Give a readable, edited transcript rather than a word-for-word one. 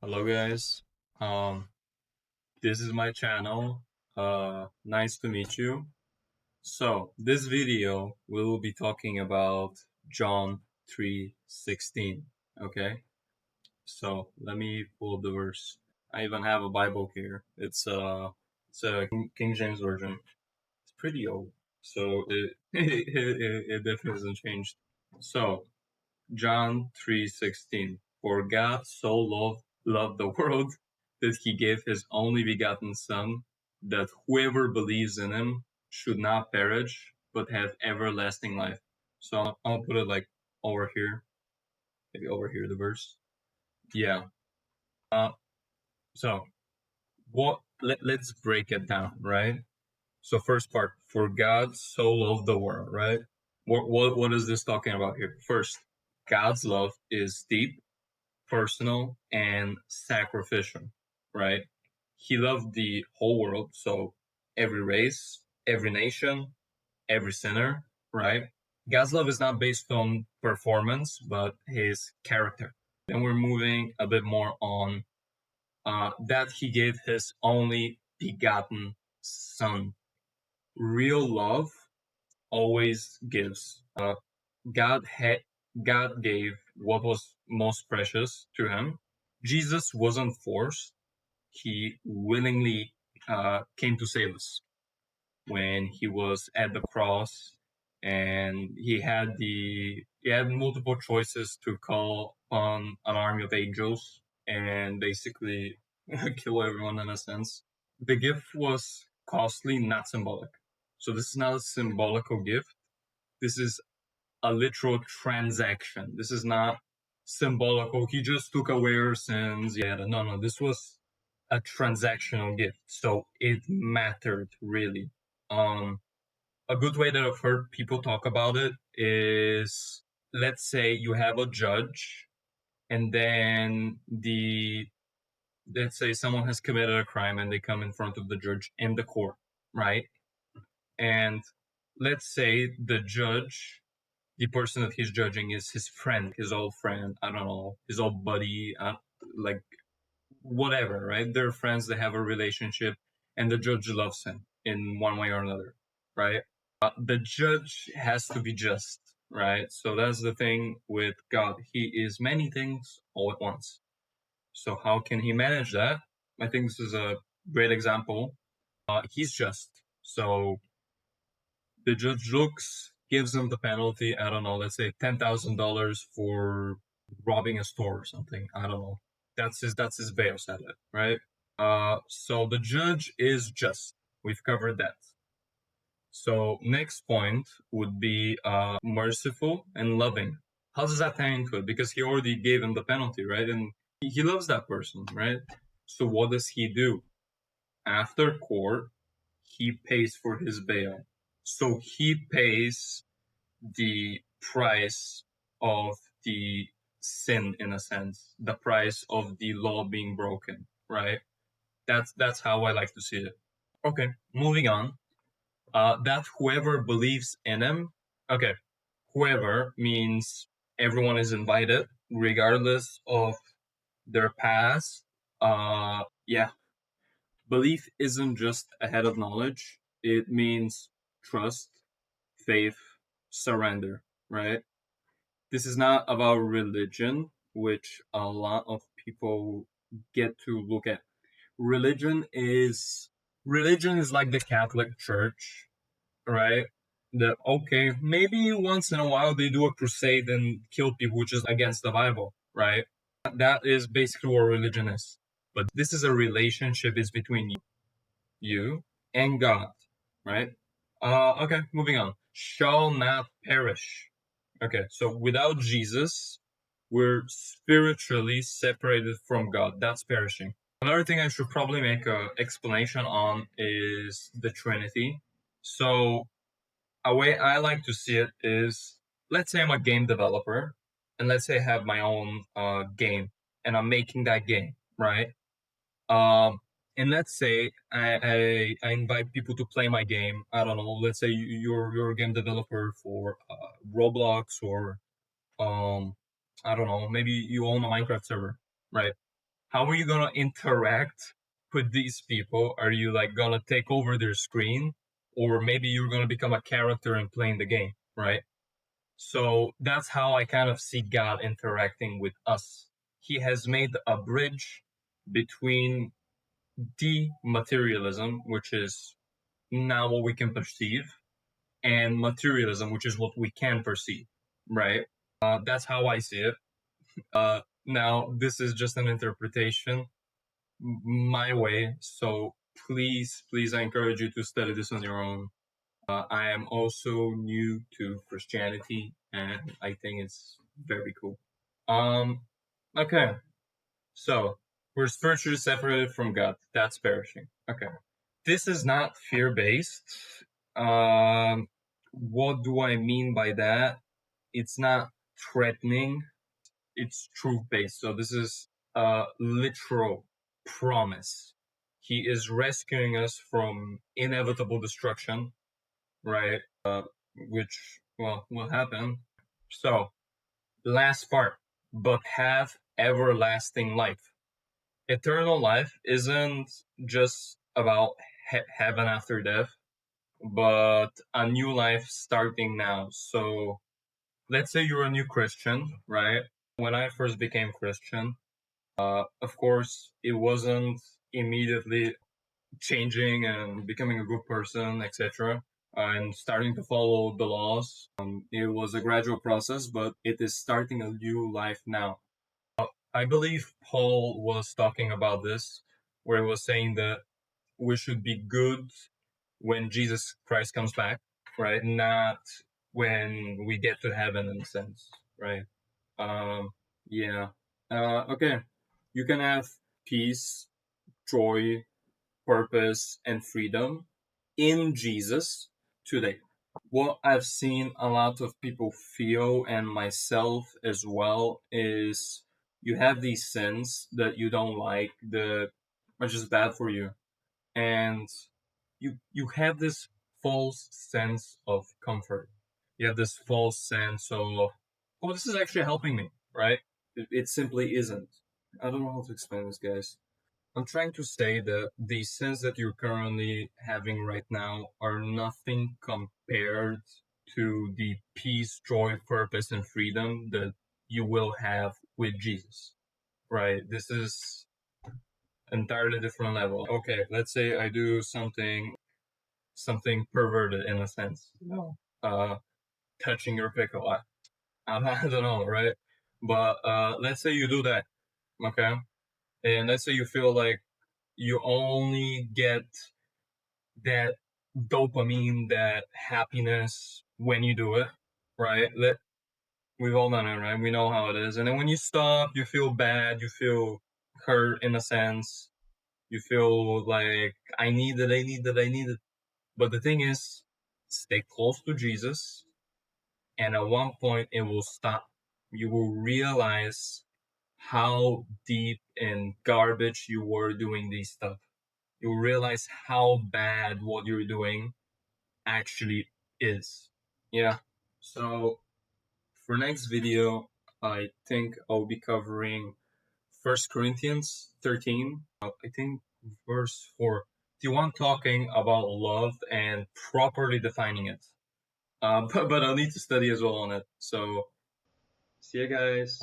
Hello guys. Um this is my channel. Nice to meet you. So, this video we will be talking about John 3:16, okay? So, let me pull up the verse. I even have a Bible here. It's a King James version. It's pretty old. So, it definitely hasn't changed. So, John 3:16. For God so loved the world that he gave his only begotten Son, that whoever believes in him should not perish, but have everlasting life. So I'll put it like over here, maybe over here, the verse. Yeah. Uh, so let's break it down, right? So first part, for God so loved the world, right? What is this talking about here? First, God's love is deep, personal, and sacrificial, right? He loved the whole world, so every race, every nation, every sinner, right? God's love is not based on performance, but his character. Then we're moving a bit more on that he gave his only begotten Son. Real love always gives. God had God gave what was most precious to him. Jesus wasn't forced; he willingly came to save us. When he was at the cross, and he had multiple choices to call on an army of angels and basically kill everyone in a sense. The gift was costly, not symbolic. So this is not a symbolical gift. This is a literal transaction. This is not symbolical. He just took away our sins. Yeah, no. This was a transactional gift, so it mattered really. Um, a good way that I've heard people talk about it is, let's say you have a judge, and then let's say someone has committed a crime, and they come in front of the judge in the court, right? And let's say the person that he's judging is his friend, his old friend, I don't know, his old buddy, like whatever, right? They're friends, they have a relationship, and the judge loves him in one way or another, right? The judge has to be just, right? So that's the thing with God. He is many things all at once. So how can he manage that? I think this is a great example. He's just. So the judge looks, gives him the penalty. I don't know. Let's say $10,000 for robbing a store or something. I don't know. That's his bail settle, right? So the judge is just. We've covered that. So next point would be merciful and loving. How does that tie into it? Because he already gave him the penalty, right? And he loves that person, right? So what does he do? After court, he pays for his bail. So he pays the price of the sin, in a sense, the price of the law being broken, right? That's how I like to see it. Okay, moving on. That whoever believes in him, okay, whoever means everyone is invited, regardless of their past. Yeah, belief isn't just a head of knowledge, it means trust, faith, surrender, right? This is not about religion, which a lot of people get to look at. Religion is like the Catholic Church, right? That okay, maybe once in a while they do a crusade and kill people, which is against the Bible, right? That is basically what religion is. But this is a relationship is between you and God, right? Okay, moving on. Shall not perish. Okay, so without Jesus, we're spiritually separated from God. That's perishing. Another thing I should probably make an explanation on is the Trinity. So a way I like to see it is, let's say I'm a game developer, and let's say I have my own game, and I'm making that game, right? Um, and let's say I invite people to play my game. I don't know. Let's say you're a game developer for Roblox, or um, I don't know. Maybe you own a Minecraft server, right? how are you gonna interact with these people? Are you like gonna take over their screen, or maybe you're gonna become a character and playing the game, right? So that's how I kind of see God interacting with us. He has made a bridge between dematerialism, which is now what we can perceive, and materialism, which is what we can perceive, right? That's how I see it. Now, this is just an interpretation my way, so please, I encourage you to study this on your own. I am also new to Christianity, and I think it's very cool. Um, okay, so we're spiritually separated from God. That's perishing. Okay, this is not fear-based. What do I mean by that? It's not threatening. It's truth-based. So this is a literal promise. He is rescuing us from inevitable destruction, right? Which, well, will happen. So, last part, but have everlasting life. Eternal life isn't just about heaven after death, but a new life starting now. So, let's say you're a new Christian, right? When I first became Christian, of course, it wasn't immediately changing and becoming a good person, etc., and starting to follow the laws. It was a gradual process, but it is starting a new life now. I believe Paul was talking about this, where he was saying that we should be good when Jesus Christ comes back, right? Not when we get to heaven, in a sense, right? Um, yeah. Okay. You can have peace, joy, purpose, and freedom in Jesus today. What I've seen a lot of people feel, and myself as well, is you have these sins that you don't like, that are just bad for you, and you have this false sense of comfort. You have this false sense of, oh, this is actually helping me, right? It simply isn't. I don't know how to explain this, guys. I'm trying to say that the sins that you're currently having right now are nothing compared to the peace, joy, purpose, and freedom that you will have with Jesus, right? This is entirely different level. Okay, let's say I do something perverted in a sense, uh, touching your pickle. I don't know, right? But let's say you do that, okay, and let's say you feel like you only get that dopamine, that happiness when you do it, right? We've all done it, right? We know how it is. And then when you stop, you feel bad, you feel hurt in a sense. You feel like I need it, I need it, I need it. But the thing is, stay close to Jesus, and at one point it will stop. You will realize how deep in garbage you were doing these stuff. You'll realize how bad what you're doing actually is. Yeah. So for next video, I think I'll be covering 1 Corinthians 13. I think verse 4. Do you want talking about love and properly defining it? But I'll need to study as well on it. So see you guys.